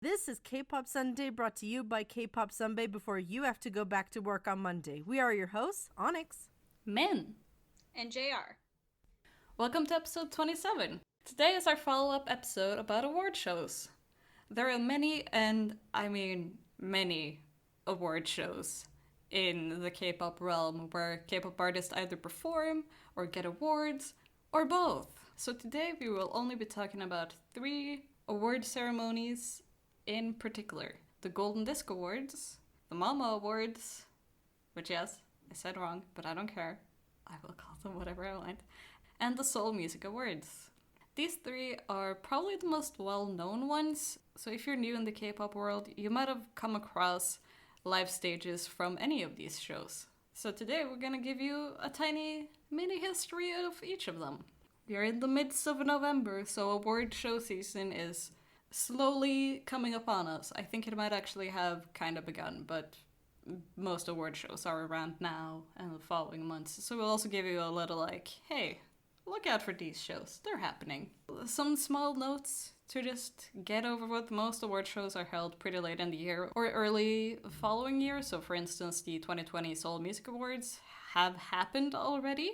This is K-Pop Sunday, brought to you by K-Pop Sunday before you have to go back to work on Monday. We are your hosts, Onyx, Min, and JR. Welcome to episode 27. Today is our follow-up episode about award shows. There are many, and I mean many, award shows in the K-pop realm where K-pop artists either perform or get awards, or both. So today we will only be talking about 3 award ceremonies in particular. The Golden Disc Awards, the Mama Awards, which yes, I said wrong, but I don't care. I will call them whatever I want. And the Seoul Music Awards. These 3 are probably the most well-known ones, so if you're new in the K-pop world, you might have come across live stages from any of these shows. So today we're gonna give you a tiny mini history of each of them. We're in the midst of November, so award show season is slowly coming upon us. I think it might actually have kind of begun, but most award shows are around now and the following months. So we'll also give you a little hey, look out for these shows. They're happening. Some small notes to just get over with. Most award shows are held pretty late in the year or early following year. So for instance, the 2020 Seoul Music Awards have happened already.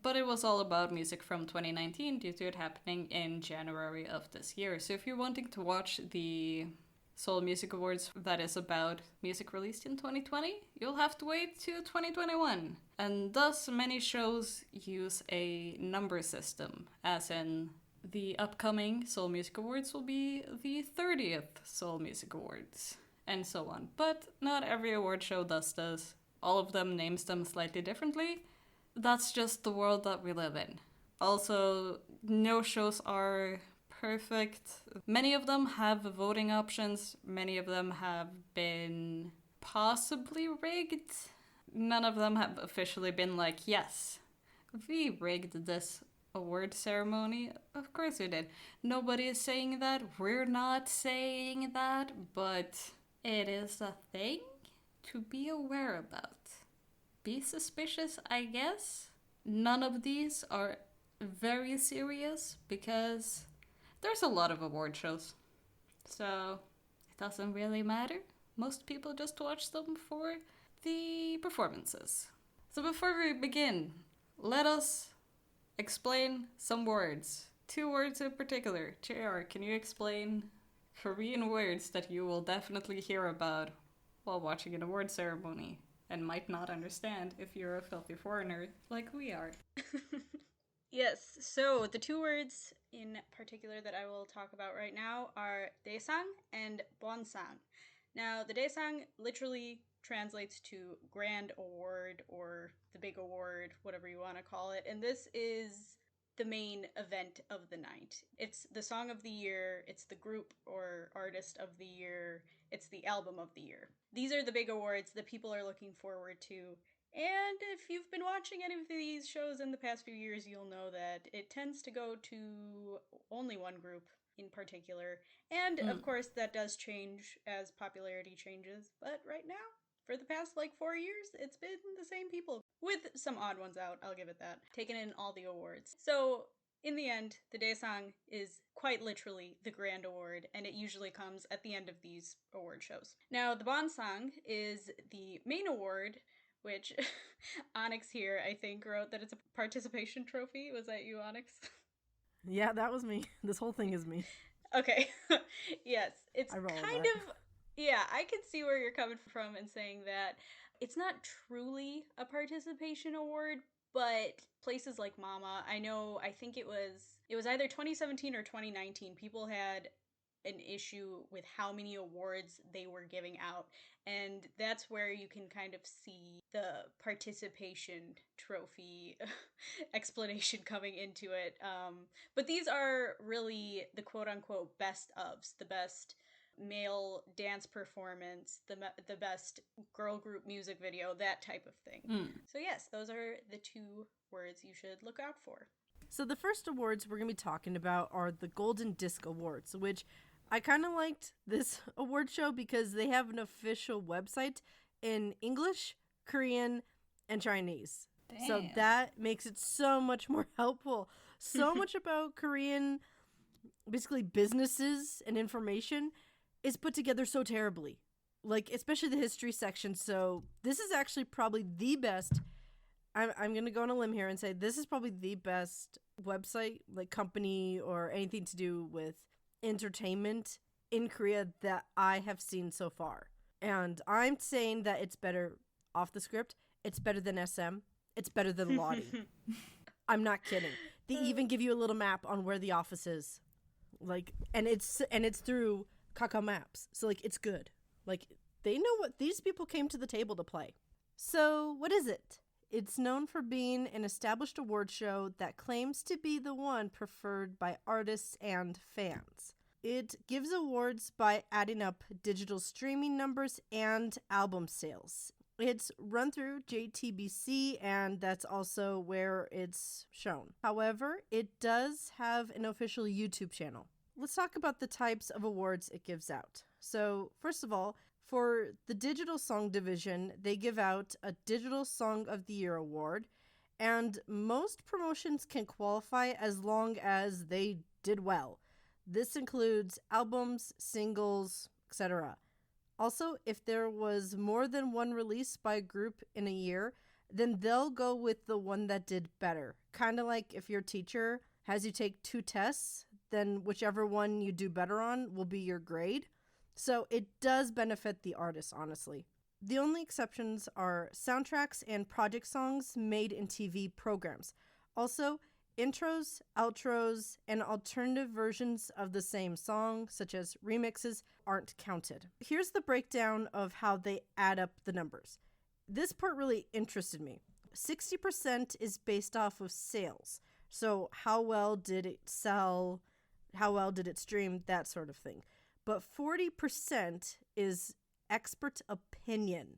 But it was all about music from 2019 due to it happening in January of this year. So if you're wanting to watch the Seoul Music Awards that is about music released in 2020, you'll have to wait to 2021. And thus, many shows use a number system, as in the upcoming Seoul Music Awards will be the 30th Seoul Music Awards, and so on. But not every award show does this. All of them names them slightly differently. That's just the world that we live in. Also, no shows are perfect. Many of them have voting options. Many of them have been possibly rigged. None of them have officially been like, yes, we rigged this award ceremony. Of course we did. Nobody is saying that. We're not saying that. But it is a thing to be aware about. Be suspicious, I guess. None of these are very serious because there's a lot of award shows. So it doesn't really matter. Most people just watch them for the performances. So before we begin, let us explain some words. 2 words in particular. JR, can you explain Korean words that you will definitely hear about while watching an award ceremony and might not understand if you're a filthy foreigner like we are? Yes, so the 2 words in particular that I will talk about right now are daesang and bonsang. Now, the daesang literally translates to grand award or the big award, whatever you want to call it, and this is the main event of the night. It's the song of the year, it's the group or artist of the year, it's the album of the year. These are the big awards that people are looking forward to. And if you've been watching any of these shows in the past few years, you'll know that it tends to go to only one group in particular. And of course, that does change as popularity changes. But right now, for the past 4 years, it's been the same people, with some odd ones out, I'll give it that, taking in all the awards. So in the end, the daesang is quite literally the grand award, and it usually comes at the end of these award shows. Now, the bonsang is the main award, which Onyx here, I think, wrote that it's a participation trophy. Was that you, Onyx? Yeah, that was me. This whole thing is me. Okay. Yes, it's I roll kind that. of... Yeah, I can see where you're coming from in saying that it's not truly a participation award, but places like Mama, I think it was either 2017 or 2019, people had an issue with how many awards they were giving out, and that's where you can kind of see the participation trophy explanation coming into it. But these are really the quote-unquote best ofs, the best male dance performance, the best girl group music video, that type of thing. So yes, those are the 2 words you should look out for. So the first awards we're going to be talking about are the Golden Disc Awards, which I kind of liked this award show because they have an official website in English, Korean, and Chinese. Damn. So that makes it so much more helpful. So much about Korean, basically businesses and information is put together so terribly. Like, especially the history section. So this is actually probably the best. I'm going to go on a limb here and say this is probably the best website, like company or anything to do with entertainment in Korea that I have seen so far. And I'm saying that it's better off the script. It's better than SM. It's better than Lottie. I'm not kidding. They even give you a little map on where the office is. Like, and it's through Kakao Maps. So like it's good. Like they know what these people came to the table to play. So, what is it? It's known for being an established award show that claims to be the one preferred by artists and fans. It gives awards by adding up digital streaming numbers and album sales. It's run through JTBC, and that's also where it's shown. However, it does have an official YouTube channel. Let's talk about the types of awards it gives out. So, first of all, for the Digital Song Division, they give out a Digital Song of the Year award, and most promotions can qualify as long as they did well. This includes albums, singles, etc. Also, if there was more than one release by a group in a year, then they'll go with the one that did better. Kind of like if your teacher has you take 2 tests, then whichever one you do better on will be your grade. So it does benefit the artist, honestly. The only exceptions are soundtracks and project songs made in TV programs. Also, intros, outros, and alternative versions of the same song, such as remixes, aren't counted. Here's the breakdown of how they add up the numbers. This part really interested me. 60% is based off of sales. So how well did it sell? How well did it stream? That sort of thing. But 40% is expert opinion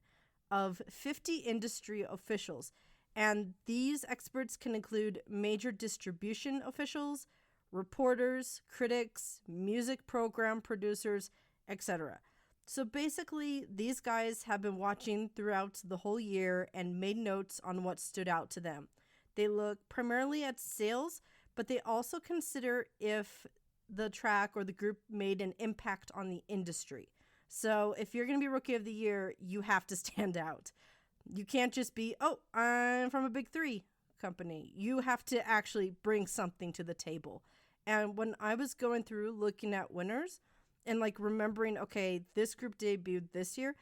of 50 industry officials. And these experts can include major distribution officials, reporters, critics, music program producers, etc. So basically, these guys have been watching throughout the whole year and made notes on what stood out to them. They look primarily at sales, but they also consider if the track or the group made an impact on the industry. So if you're going to be Rookie of the Year, you have to stand out. You can't just be, oh, I'm from a big 3 company. You have to actually bring something to the table. And when I was going through looking at winners and like remembering, okay, this group debuted this year,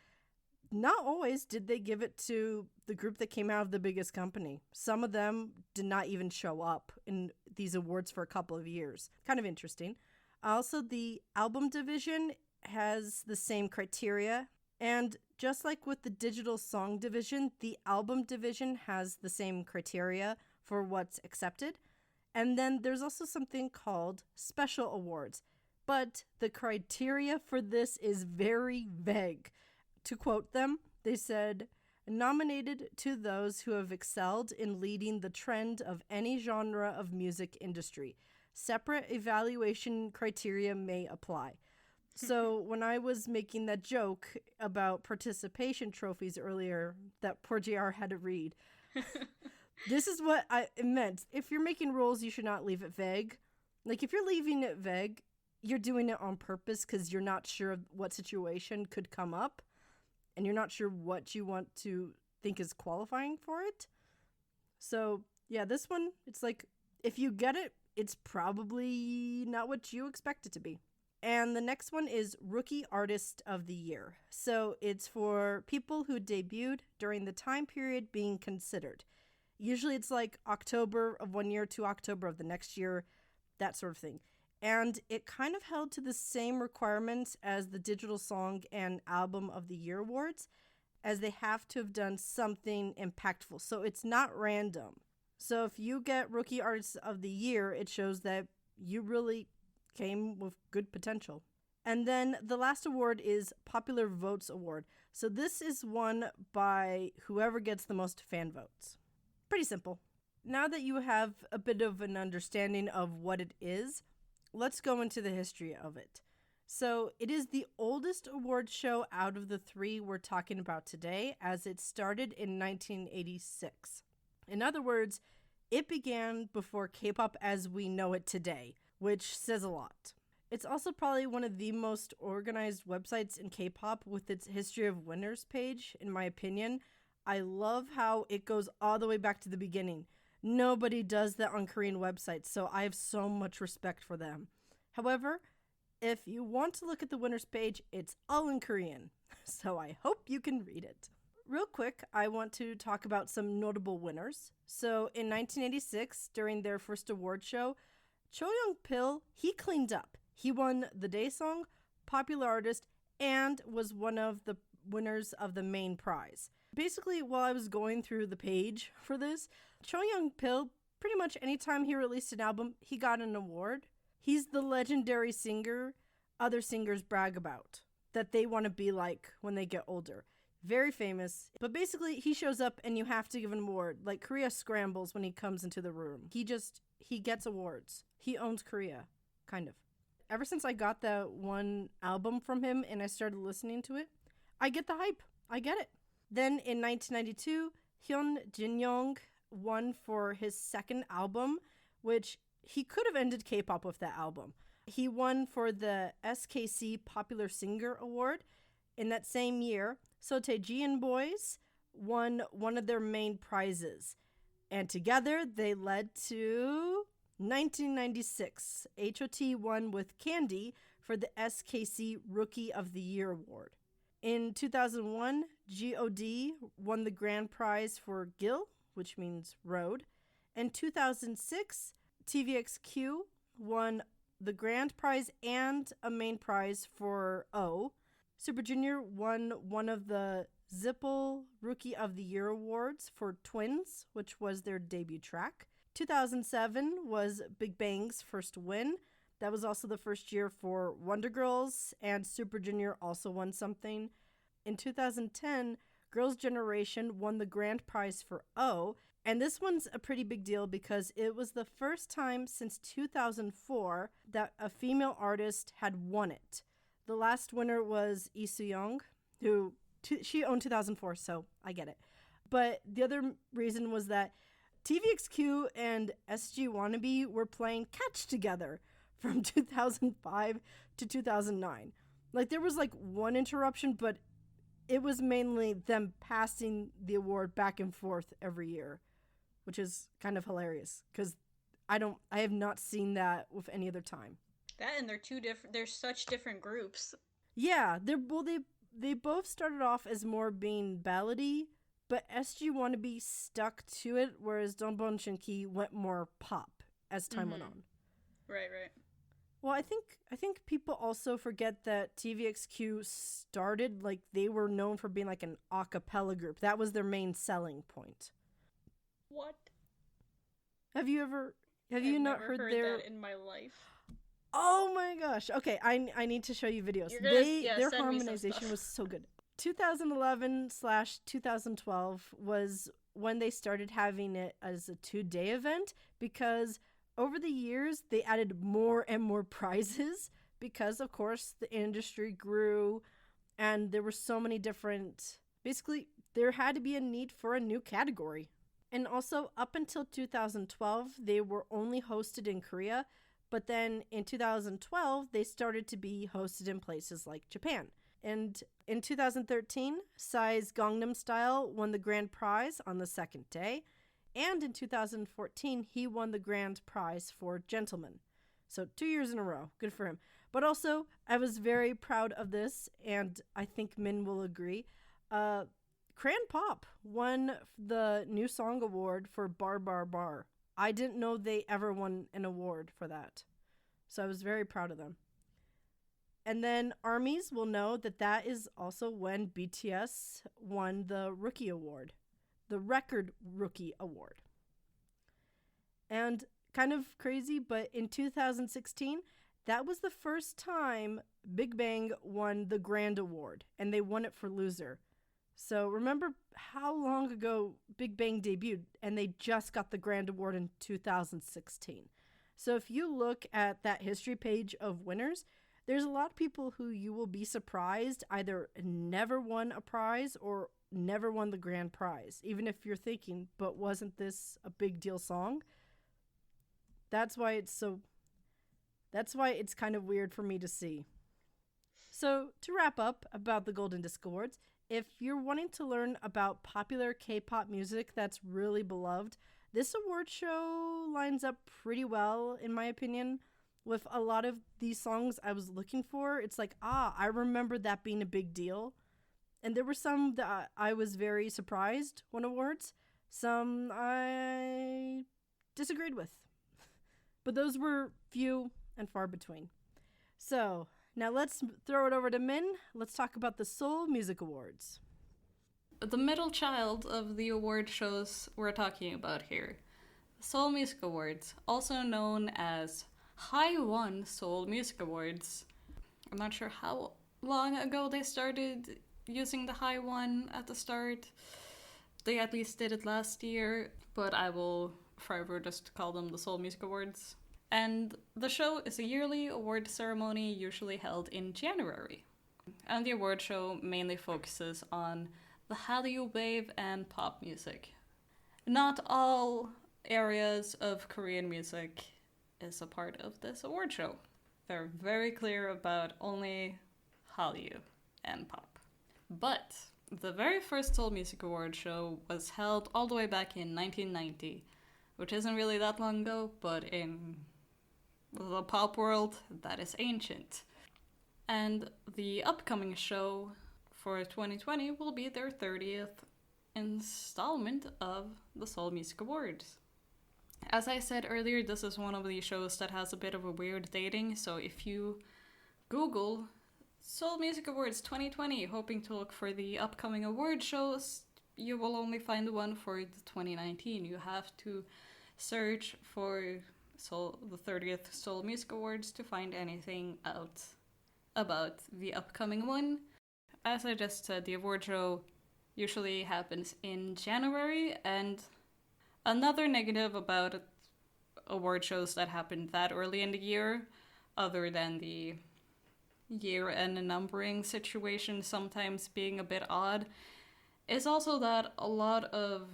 not always did they give it to the group that came out of the biggest company. Some of them did not even show up in these awards for a couple of years. Kind of interesting. Also, the album division has the same criteria. And just like with the digital song division, the album division has the same criteria for what's accepted. And then there's also something called special awards. But the criteria for this is very vague. To quote them, they said, nominated to those who have excelled in leading the trend of any genre of music industry. Separate evaluation criteria may apply. So when I was making that joke about participation trophies earlier that poor JR had to read, this is what it meant. If you're making rules, you should not leave it vague. Like if you're leaving it vague, you're doing it on purpose because you're not sure of what situation could come up. And you're not sure what you want to think is qualifying for it. So, yeah, this one, it's like, if you get it, it's probably not what you expect it to be. And the next one is Rookie Artist of the Year. So, it's for people who debuted during the time period being considered. Usually it's like October of one year to October of the next year, that sort of thing. And it kind of held to the same requirements as the Digital Song and Album of the Year awards, as they have to have done something impactful. So it's not random. So if you get Rookie Artist of the Year, it shows that you really came with good potential. And then the last award is Popular Votes Award. So this is won by whoever gets the most fan votes. Pretty simple. Now that you have a bit of an understanding of what it is, let's go into the history of it. So it is the oldest award show out of the 3 we're talking about today, as it started in 1986. In other words, it began before K-pop as we know it today, which says a lot. It's also probably one of the most organized websites in K-pop with its history of winners page, in my opinion. I love how it goes all the way back to the beginning. Nobody does that on Korean websites, so I have so much respect for them. However, if you want to look at the winners page, it's all in Korean, so I hope you can read it. Real quick, I want to talk about some notable winners. So in 1986, during their first award show, Cho Young-pil, he cleaned up. He won the Day Song, Popular Artist, and was one of the winners of the main prize. Basically, while I was going through the page for this, Cho Young-pil, pretty much anytime he released an album, he got an award. He's the legendary singer other singers brag about, that they want to be like when they get older. Very famous, but basically he shows up and you have to give an award. Like Korea scrambles when he comes into the room. He gets awards. He owns Korea, kind of. Ever since I got that one album from him and I started listening to it, I get the hype. I get it. Then in 1992, Hyun Jin-young won for his second album, which he could have ended K-pop with that album. He won for the SKC Popular Singer Award. In that same year, Sotaejian Boys won one of their main prizes. And together, they led to 1996. HOT won with Candy for the SKC Rookie of the Year Award. In 2001, GOD won the grand prize for Gil, which means road. In 2006, TVXQ won the grand prize and a main prize for O. Super Junior won one of the Zippel Rookie of the Year awards for Twins, which was their debut track. 2007 was Big Bang's first win. That was also the first year for Wonder Girls, and Super Junior also won something. In 2010, Girls' Generation won the grand prize for O, and this one's a pretty big deal because it was the first time since 2004 that a female artist had won it. The last winner was Lee Soo-young, who she owned 2004, so I get it. But the other reason was that TVXQ and SG Wannabe were playing catch together from 2005 to 2009. Like, there was like one interruption, but it was mainly them passing the award back and forth every year, which is kind of hilarious because I have not seen that with any other time. That and they're such different groups. Yeah, they both started off as more being ballady, but SG Wannabe stuck to it, whereas Donbon Shinki went more pop as time went on. Right. Well, I think people also forget that TVXQ started, like, they were known for being like an a cappella group. That was their main selling point. What? Have you not heard their... that in my life. Oh my gosh. Okay, I need to show you videos. Their harmonization was so good. 2011/2012 was when they started having it as a 2-day event because over the years they added more and more prizes because, of course, the industry grew and there were so many different... Basically, there had to be a need for a new category. And also, up until 2012, they were only hosted in Korea, but then in 2012, they started to be hosted in places like Japan. And in 2013, Psy's Gangnam Style won the grand prize on the second day. And in 2014, he won the grand prize for Gentleman. So 2 years in a row. Good for him. But also, I was very proud of this, and I think Min will agree. Cran Pop won the New Song Award for Bar Bar Bar. I didn't know they ever won an award for that. So I was very proud of them. And then ARMYs will know that is also when BTS won the Rookie Award, the Record Rookie Award. And kind of crazy, but in 2016, that was the first time Big Bang won the Grand Award, and they won it for Loser. So remember how long ago Big Bang debuted, and they just got the Grand Award in 2016. So if you look at that history page of winners, there's a lot of people who you will be surprised either never won a prize or never won the grand prize, even if you're thinking, but wasn't this a big deal song? That's why it's so That's why it's kind of weird for me to see. So, to wrap up about the Golden Disc Awards, if you're wanting to learn about popular K-pop music that's really beloved, this award show lines up pretty well, in my opinion. With a lot of these songs I was looking for, it's like, I remember that being a big deal. And there were some that I was very surprised won awards. Some I disagreed with. But those were few and far between. So, now let's throw it over to Min. Let's talk about the Seoul Music Awards. The middle child of the award shows we're talking about here. Seoul Music Awards, also known as High-One Seoul Music Awards. I'm not sure how long ago they started using the High-One at the start. They at least did it last year, but I will forever just call them the Seoul Music Awards. And the show is a yearly award ceremony usually held in January. And the award show mainly focuses on the Hallyu wave and pop music. Not all areas of Korean music is a part of this award show. They're very clear about only Hallyu and pop. But the very first Seoul Music Award show was held all the way back in 1990, which isn't really that long ago, but in the pop world, that is ancient. And the upcoming show for 2020 will be their 30th installment of the Seoul Music Awards. As I said earlier, this is one of these shows that has a bit of a weird dating, so if you Google Seoul Music Awards 2020, hoping to look for the upcoming award shows, you will only find one for the 2019. You have to search for the 30th Seoul Music Awards to find anything out about the upcoming one. As I just said, the award show usually happens in January, and another negative about award shows that happen that early in the year, other than the year-end numbering situation sometimes being a bit odd, is also that a lot of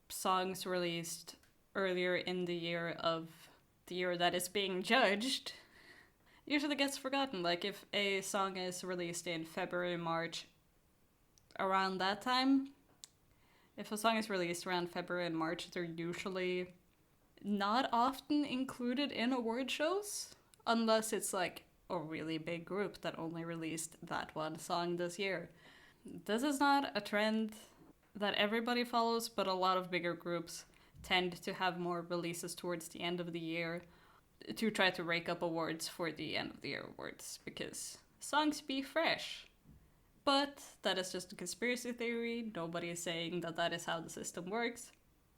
songs released earlier in the year of the year that is being judged usually gets forgotten. Like if a song is released in February, March, around that time, if a song is released around February and March, they're usually not often included in award shows, unless it's like a really big group that only released that one song this year. This is not a trend that everybody follows, but a lot of bigger groups tend to have more releases towards the end of the year to try to rake up awards for the end of the year awards, because songs be fresh. But that is just a conspiracy theory. Nobody is saying that that is how the system works.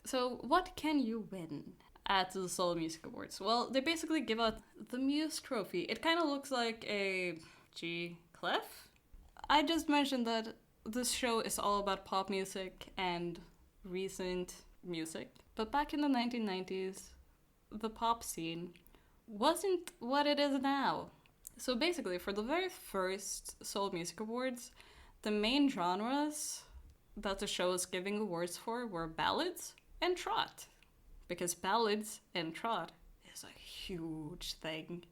So what can you win at the Seoul Music Awards? Well, they basically give out the Muse Trophy. It kind of looks like a G Clef. I just mentioned that this show is all about pop music and recent music. But back in the 1990s, the pop scene wasn't what it is now. So basically, for the very first Seoul Music Awards, the main genres that the show is giving awards for were ballads and trot. Because ballads and trot is a huge thing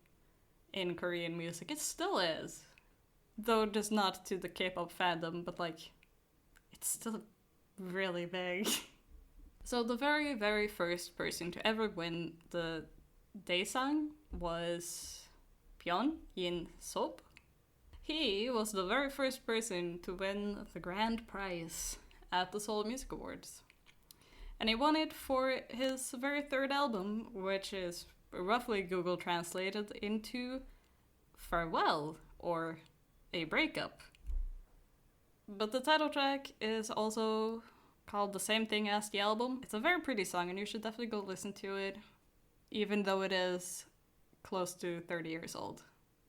in Korean music. It still is. Though just not to the K-pop fandom, but like, it's still really big. So the very, very first person to ever win the Daesang was Sop. He was the very first person to win the grand prize at the Seoul Music Awards. And he won it for his very third album, which is roughly Google translated into farewell or a breakup. But the title track is also called the same thing as the album. It's a very pretty song and you should definitely go listen to it, even though it is close to 30 years old.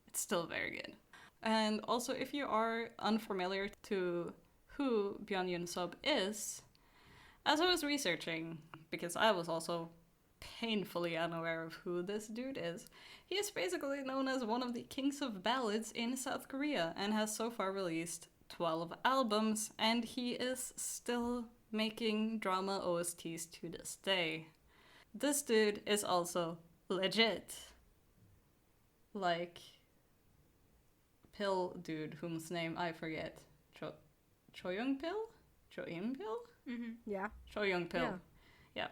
It's still very good. And also, if you are unfamiliar to who Sop is, as I was researching, because I was also painfully unaware of who this dude is, he is basically known as one of the kings of ballads in South Korea and has so far released 12 albums, and he is still making drama OSTs to this day. This dude is also legit. like pill dude whose name I forget. Choyoung Pill? Choyoung Pill? Mm-hmm. Yeah. Choyoung Pill. Yeah. Yeah.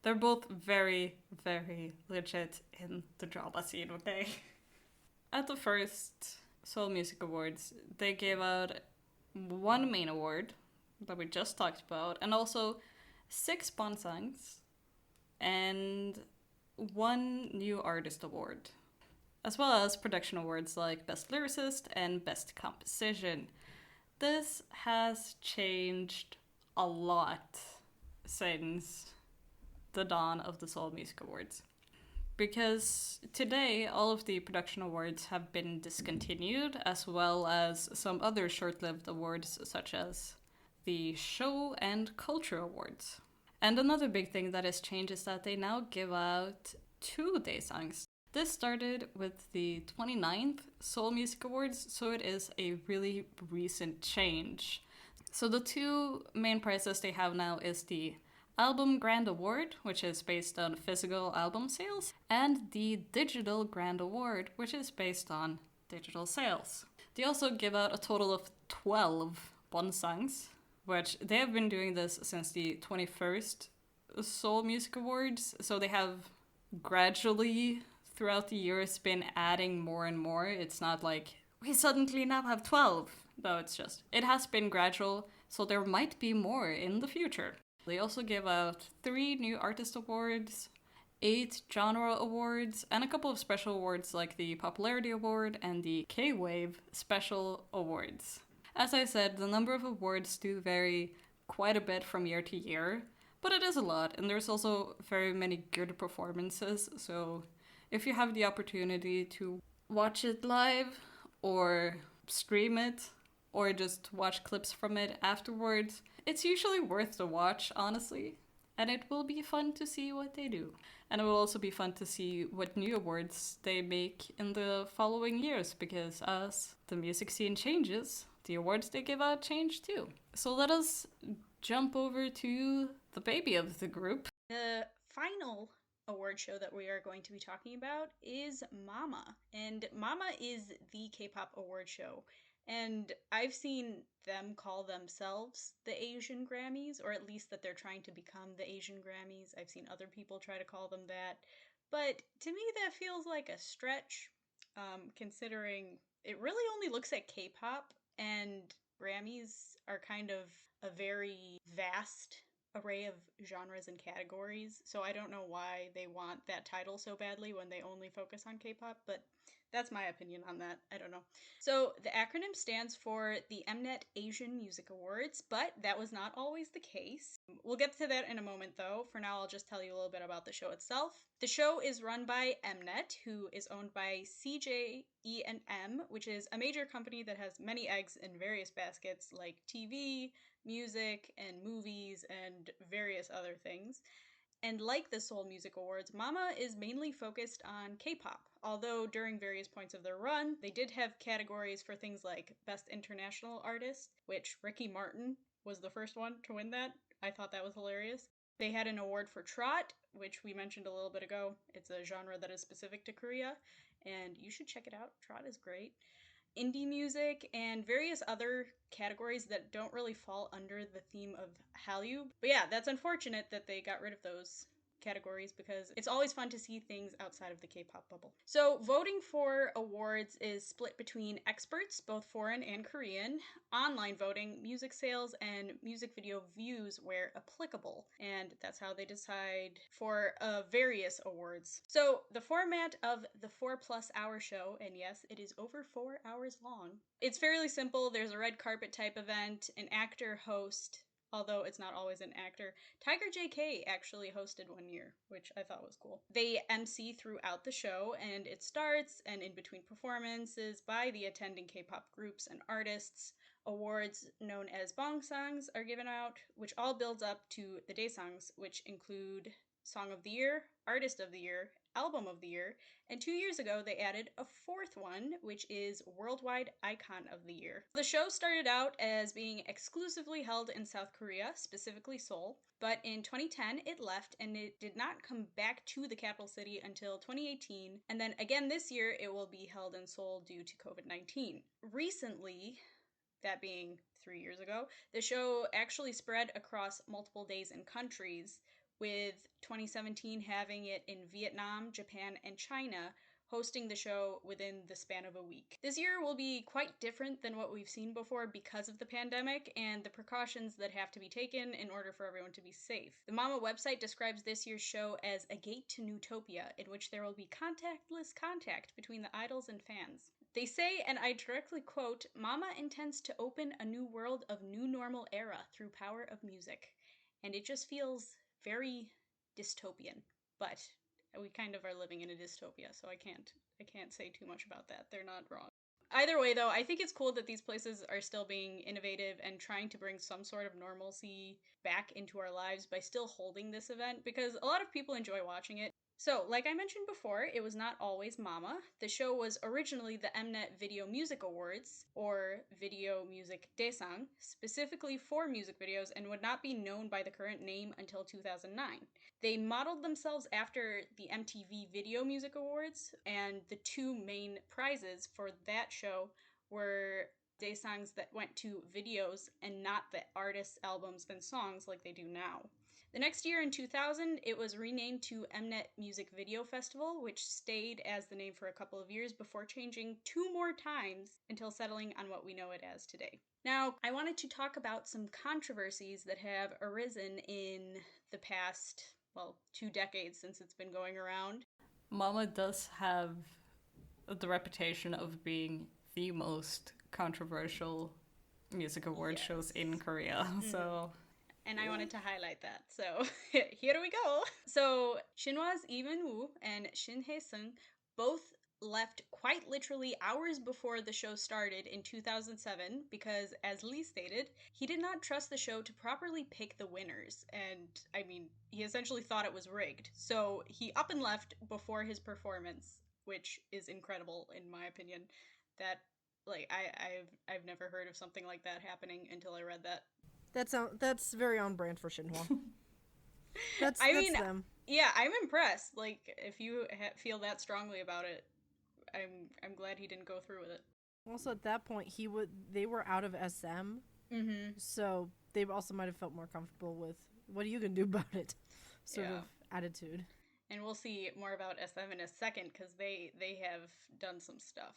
They're both very, very legit in the drama scene, okay? At the first Seoul Music Awards, they gave out one main award that we just talked about, and also 6 bonsangs, and one new artist award, as well as production awards like Best Lyricist and Best Composition. This has changed a lot since the dawn of the Seoul Music Awards. Because today, all of the production awards have been discontinued, as well as some other short lived awards, such as the Show and Culture Awards. And another big thing that has changed is that they now give out 2 daesangs. This started with the 29th Seoul Music Awards, so it is a really recent change. So the 2 main prizes they have now is the Album Grand Award, which is based on physical album sales, and the Digital Grand Award, which is based on digital sales. They also give out a total of 12 bonsangs, which they have been doing this since the 21st Seoul Music Awards, so they have gradually throughout the years been adding more and more. It's not like we suddenly now have 12. No, it's just, it has been gradual, so there might be more in the future. They also give out 3 new artist awards, 8 genre awards, and a couple of special awards like the Popularity Award and the K-Wave Special Awards. As I said, the number of awards do vary quite a bit from year to year, but it is a lot, and there's also very many good performances, so if you have the opportunity to watch it live, or stream it, or just watch clips from it afterwards, it's usually worth the watch, honestly. And it will be fun to see what they do. And it will also be fun to see what new awards they make in the following years, because as the music scene changes, the awards they give out change too. So let us jump over to the baby of the group. The final award show that we are going to be talking about is Mama. And Mama is the K-pop award show. And I've seen them call themselves the Asian Grammys, or at least that they're trying to become the Asian Grammys. I've seen other people try to call them that. But to me, that feels like a stretch, considering it really only looks at K-pop, and Grammys are kind of a very vast array of genres and categories. So I don't know why they want that title so badly when they only focus on K-pop, but that's my opinion on that. I don't know. So the acronym stands for the Mnet Asian Music Awards, but that was not always the case. We'll get to that in a moment though. For now, I'll just tell you a little bit about the show itself. The show is run by Mnet, who is owned by CJE&M, which is a major company that has many eggs in various baskets like TV, music, and movies, and various other things. And like the Seoul Music Awards, Mama is mainly focused on K-pop, although during various points of their run, they did have categories for things like Best International Artist, which Ricky Martin was the first one to win that. I thought that was hilarious. They had an award for Trot, which we mentioned a little bit ago. It's a genre that is specific to Korea, and you should check it out. Trot is great. Indie music, and various other categories that don't really fall under the theme of Hallyu. But yeah, that's unfortunate that they got rid of those categories because it's always fun to see things outside of the K-pop bubble. So voting for awards is split between experts, both foreign and Korean, online voting, music sales, and music video views where applicable. And that's how they decide for various awards. So the format of the 4+ hour show, and yes, it is over 4 hours long. It's fairly simple. There's a red carpet type event, an actor host, although it's not always an actor. Tiger JK actually hosted one year, which I thought was cool. They MC throughout the show, and it starts and in between performances by the attending K-pop groups and artists. Awards known as bongsangs are given out, which all builds up to the daesangs, which include Song of the Year, Artist of the Year, Album of the Year, and 2 years ago they added a fourth one, which is Worldwide Icon of the Year. The show started out as being exclusively held in South Korea, specifically Seoul, but in 2010 it left and it did not come back to the capital city until 2018, and then again this year it will be held in Seoul due to COVID-19. Recently, that being 3 years ago, the show actually spread across multiple days and countries, with 2017 having it in Vietnam, Japan, and China, hosting the show within the span of a week. This year will be quite different than what we've seen before because of the pandemic and the precautions that have to be taken in order for everyone to be safe. The Mama website describes this year's show as a gate to Newtopia, in which there will be contactless contact between the idols and fans. They say, and I directly quote, "Mama intends to open a new world of new normal era through power of music." And it just feels very dystopian. But we kind of are living in a dystopia, so I can't say too much about that. They're not wrong. Either way, though, I think it's cool that these places are still being innovative and trying to bring some sort of normalcy back into our lives by still holding this event, because a lot of people enjoy watching it. So, like I mentioned before, it was not always Mama. The show was originally the Mnet Video Music Awards, or Video Music Daesang, specifically for music videos, and would not be known by the current name until 2009. They modeled themselves after the MTV Video Music Awards, and the two main prizes for that show were Daesangs that went to videos and not the artists' albums and songs like they do now. The next year, in 2000, it was renamed to Mnet Music Video Festival, which stayed as the name for a couple of years before changing 2 more times until settling on what we know it as today. Now, I wanted to talk about some controversies that have arisen in the past, 2 decades since it's been going around. Mama does have the reputation of being the most controversial music award shows in Korea, so... And I wanted to highlight that. So here we go. So Shinhwa's Lee Min-woo and Shin Hae-sung both left quite literally hours before the show started in 2007 because, as Lee stated, he did not trust the show to properly pick the winners. And, I mean, he essentially thought it was rigged. So he up and left before his performance, which is incredible in my opinion. That, I've never heard of something like that happening until I read that. That's very on brand for Shinhwa. That's them. Yeah, I'm impressed. Like, if you feel that strongly about it, I'm glad he didn't go through with it. Also, at that point, they were out of SM, so they also might have felt more comfortable with what are you gonna do about it, sort of attitude. And we'll see more about SM in a second because they have done some stuff.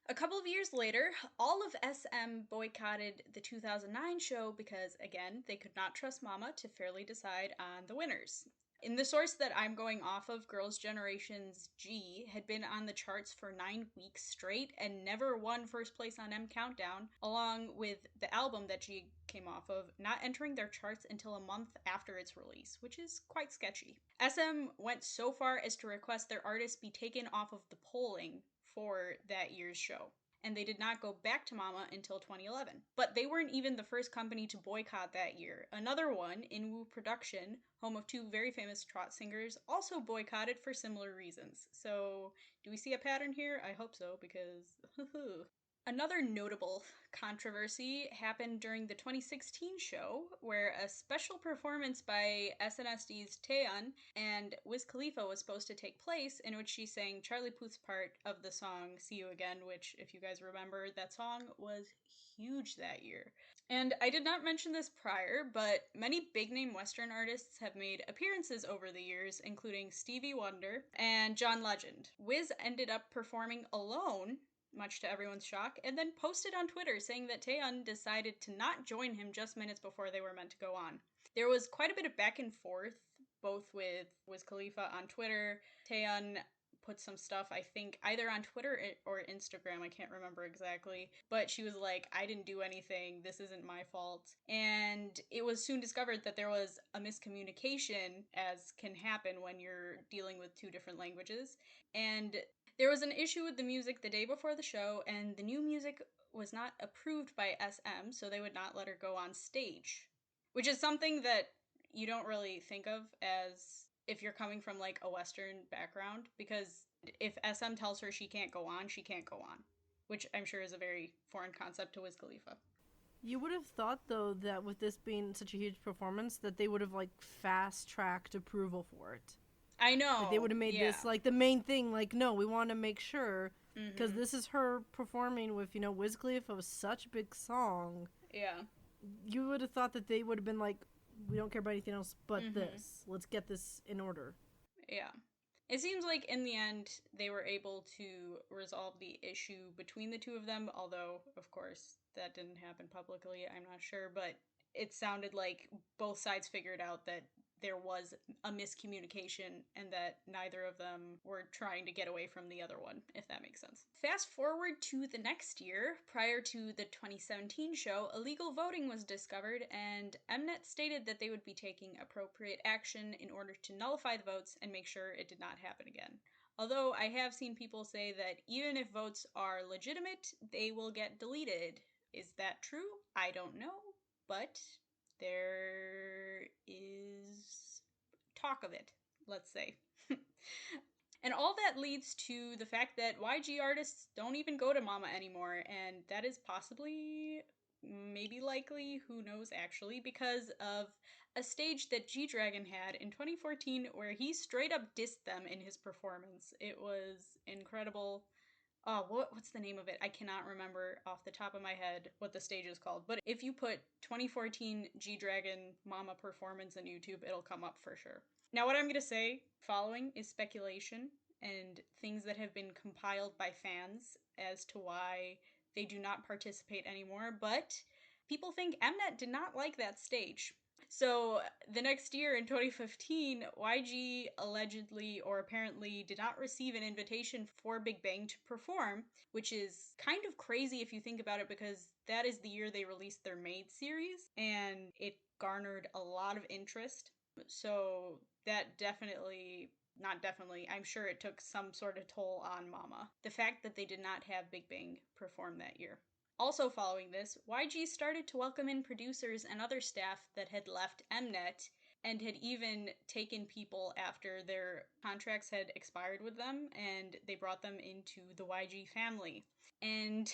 A couple of years later, all of SM boycotted the 2009 show because, again, they could not trust Mama to fairly decide on the winners. In the source that I'm going off of, Girls' Generation's G had been on the charts for 9 weeks straight and never won first place on M Countdown, along with the album that G came off of not entering their charts until a month after its release, which is quite sketchy. SM went so far as to request their artists be taken off of the polling for that year's show, and they did not go back to Mama until 2011. But they weren't even the first company to boycott that year. Another one, Inwoo Production, home of 2 very famous trot singers, also boycotted for similar reasons. So, do we see a pattern here? I hope so, because Another notable controversy happened during the 2016 show, where a special performance by SNSD Taeyeon and Wiz Khalifa was supposed to take place, in which she sang Charlie Puth's part of the song See You Again, which, if you guys remember, that song was huge that year. And I did not mention this prior, but many big-name Western artists have made appearances over the years, including Stevie Wonder and John Legend. Wiz ended up performing alone, much to everyone's shock, and then posted on Twitter saying that Taeyeon decided to not join him just minutes before they were meant to go on. There was quite a bit of back and forth, both with Wiz Khalifa on Twitter. Taeyeon put some stuff, I think, either on Twitter or Instagram, I can't remember exactly, but she was like, I didn't do anything, this isn't my fault. And it was soon discovered that there was a miscommunication, as can happen when you're dealing with 2 different languages, and there was an issue with the music the day before the show, and the new music was not approved by SM, so they would not let her go on stage. Which is something that you don't really think of as if you're coming from like a Western background, because if SM tells her she can't go on, she can't go on, which I'm sure is a very foreign concept to Wiz Khalifa. You would have thought, though, that with this being such a huge performance, that they would have, like, fast-tracked approval for it. I know. Like, they would have made this, like, the main thing. Like, no, we want to make sure, because this is her performing with, you know, Wiz Khalifa was such a big song. Yeah. You would have thought that they would have been like, we don't care about anything else but this. Let's get this in order. Yeah. It seems like in the end they were able to resolve the issue between the two of them, although, of course, that didn't happen publicly. I'm not sure, but it sounded like both sides figured out that there was a miscommunication and that neither of them were trying to get away from the other one, if that makes sense. Fast forward to the next year, prior to the 2017 show, illegal voting was discovered, and Mnet stated that they would be taking appropriate action in order to nullify the votes and make sure it did not happen again. Although I have seen people say that even if votes are legitimate, they will get deleted. Is that true? I don't know, but there is talk of it, let's say. And all that leads to the fact that YG artists don't even go to Mama anymore, and that is possibly, maybe likely, who knows actually, because of a stage that G-Dragon had in 2014 where he straight up dissed them in his performance. It was incredible. Oh, what's the name of it? I cannot remember off the top of my head what the stage is called. But if you put 2014 G-Dragon Mama performance on YouTube, it'll come up for sure. Now, what I'm going to say following is speculation and things that have been compiled by fans as to why they do not participate anymore. But people think Mnet did not like that stage. So the next year in 2015, YG allegedly or apparently did not receive an invitation for Big Bang to perform, which is kind of crazy if you think about it, because that is the year they released their Maid series and it garnered a lot of interest. So that I'm sure it took some sort of toll on Mama. The fact that they did not have Big Bang perform that year. Also following this, YG started to welcome in producers and other staff that had left Mnet and had even taken people after their contracts had expired with them, and they brought them into the YG family. And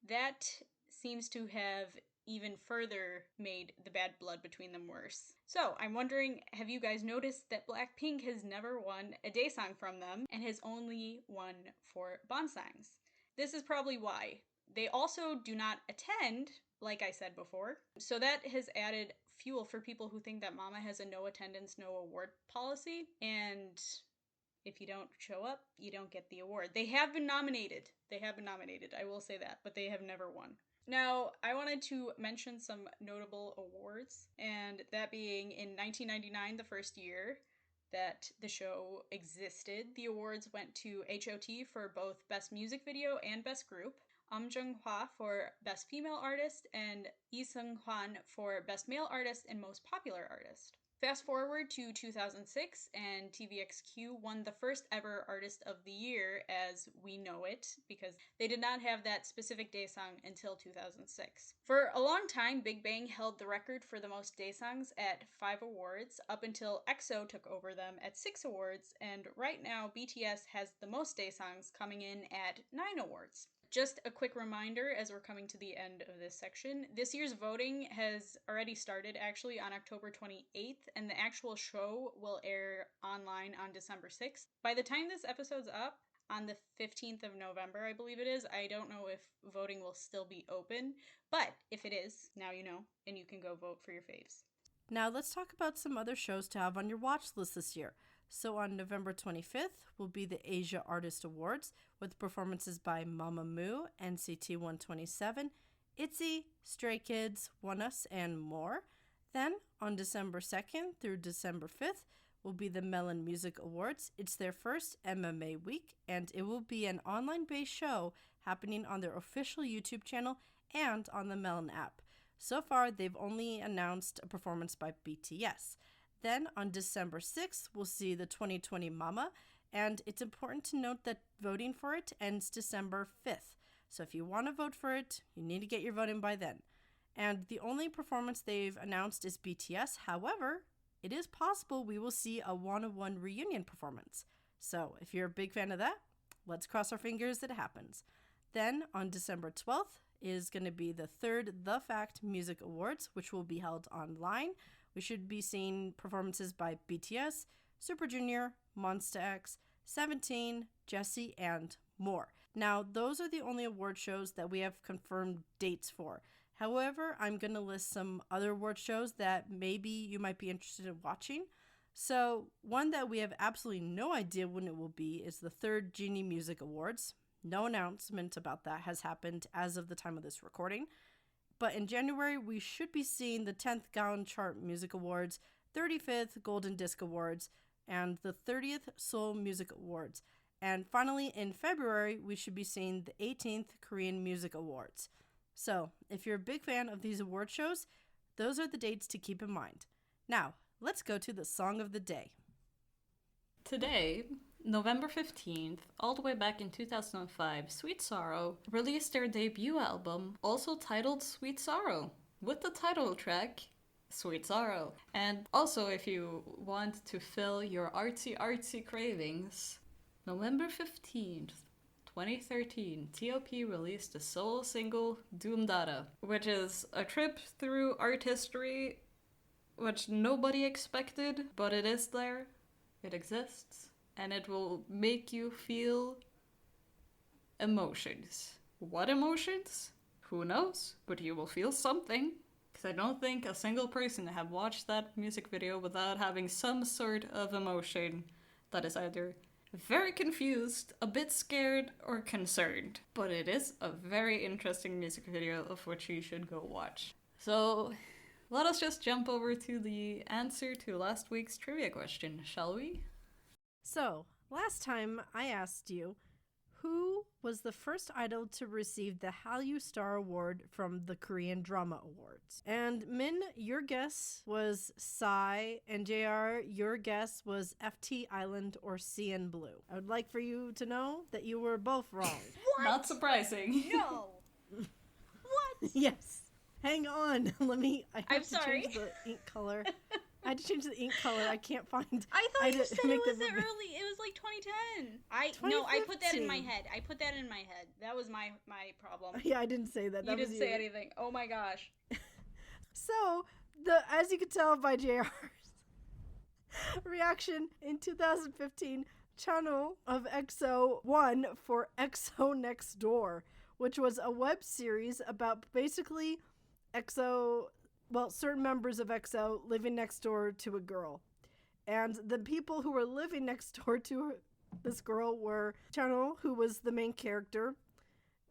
that seems to have even further made the bad blood between them worse. So, I'm wondering, have you guys noticed that Blackpink has never won a day song from them and has only won for Bonsangs? This is probably why. They also do not attend, like I said before, so that has added fuel for people who think that Mama has a no attendance, no award policy, and if you don't show up, you don't get the award. They have been nominated, I will say that, but they have never won. Now, I wanted to mention some notable awards, and that being in 1999, the first year that the show existed, the awards went to HOT for both Best Music Video and Best Group, Jung-hwa for Best Female Artist, and Lee Seung-hwan for Best Male Artist and Most Popular Artist. Fast forward to 2006, and TVXQ won the first ever Artist of the Year as we know it, because they did not have that specific day song until 2006. For a long time, Big Bang held the record for the most day songs at 5 awards, up until EXO took over them at 6 awards, and right now BTS has the most day songs, coming in at 9 awards. Just a quick reminder as we're coming to the end of this section, this year's voting has already started actually on October 28th, and the actual show will air online on December 6th. By the time this episode's up, on the 15th of November, I believe it is, I don't know if voting will still be open, but if it is, now you know, and you can go vote for your faves. Now let's talk about some other shows to have on your watch list this year. So on November 25th will be the Asia Artist Awards with performances by Mamamoo, NCT 127, ITZY, Stray Kids, ONEUS, and more. Then on December 2nd through December 5th will be the Melon Music Awards. It's their first MMA week, and it will be an online-based show happening on their official YouTube channel and on the Melon app. So far, they've only announced a performance by BTS. Then on December 6th, we'll see the 2020 Mama, and it's important to note that voting for it ends December 5th. So if you want to vote for it, you need to get your vote in by then. And the only performance they've announced is BTS. However, it is possible we will see a one-on-one reunion performance. So if you're a big fan of that, let's cross our fingers that it happens. Then on December 12th is going to be the third The Fact Music Awards, which will be held online. We should be seeing performances by BTS, Super Junior, Monsta X, 17, Jessie, and more. Now, those are the only award shows that we have confirmed dates for. However, I'm going to list some other award shows that maybe you might be interested in watching. So, one that we have absolutely no idea when it will be is the third Genie Music Awards. No announcement about that has happened as of the time of this recording. But in January, we should be seeing the 10th Gaon Chart Music Awards, 35th Golden Disc Awards, and the 30th Seoul Music Awards. And finally, in February, we should be seeing the 18th Korean Music Awards. So, if you're a big fan of these award shows, those are the dates to keep in mind. Now, let's go to the song of the day. Today, November 15th, all the way back in 2005, Sweet Sorrow released their debut album, also titled Sweet Sorrow, with the title track, Sweet Sorrow. And also, if you want to fill your artsy cravings, November 15th, 2013, TOP released the solo single Doom Dada, which is a trip through art history, which nobody expected, but it is there, it exists, and it will make you feel emotions. What emotions? Who knows? But you will feel something. Because I don't think a single person have watched that music video without having some sort of emotion that is either very confused, a bit scared, or concerned. But it is a very interesting music video of which you should go watch. So, let us just jump over to the answer to last week's trivia question, shall we? So, last time I asked you, who was the first idol to receive the Hallyu Star Award from the Korean Drama Awards? And Min, your guess was Psy, and JR, your guess was FT Island or CN Blue. I would like for you to know that you were both wrong. What? Not surprising. No. What? Yes. Hang on. I have to sorry. change the ink color. I had to change the ink color. I can't find. I thought you said it was the early. It was like 2010. I put that in my head. I put that in my head. That was my problem. Yeah, I didn't say that. You didn't say anything. Oh my gosh. So, as you can tell by JR's reaction, in 2015, channel of EXO won for EXO Next Door, which was a web series about basically EXO, well, certain members of EXO living next door to a girl. And the people who were living next door to this girl were Chanol, who was the main character,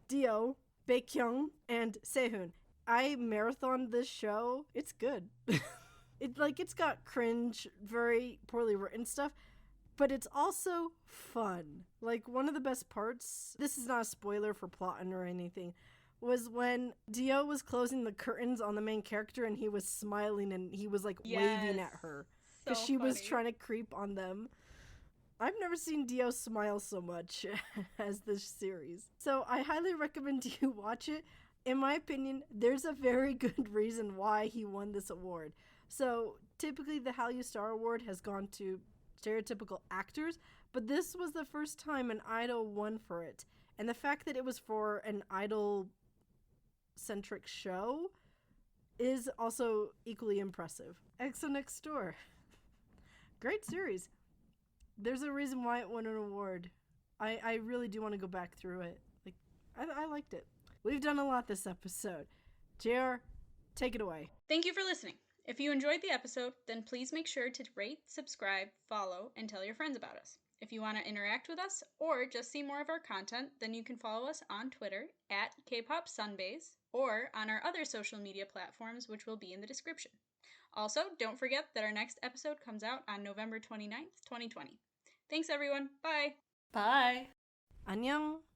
Dio, Baekhyun, and Sehun. I marathoned this show. It's good. It's got cringe, very poorly written stuff, but it's also fun. Like, one of the best parts, this is not a spoiler for plotting or anything, was when Dio was closing the curtains on the main character and he was smiling and he was waving at her because she was trying to creep on them. I've never seen Dio smile so much as this series. So I highly recommend you watch it. In my opinion, there's a very good reason why he won this award. So typically the Hallyu Star Award has gone to stereotypical actors, but this was the first time an idol won for it. And the fact that it was for an idol-centric show is also equally impressive. EXO Next Door. Great series. There's a reason why it won an award. I really do want to go back through it. I liked it. We've done a lot this episode. JR, take it away. Thank you for listening. If you enjoyed the episode, then please make sure to rate, subscribe, follow, and tell your friends about us. If you want to interact with us or just see more of our content, then you can follow us on Twitter at KpopSunbaze or on our other social media platforms, which will be in the description. Also, don't forget that our next episode comes out on November 29th, 2020. Thanks, everyone. Bye. Bye. 안녕.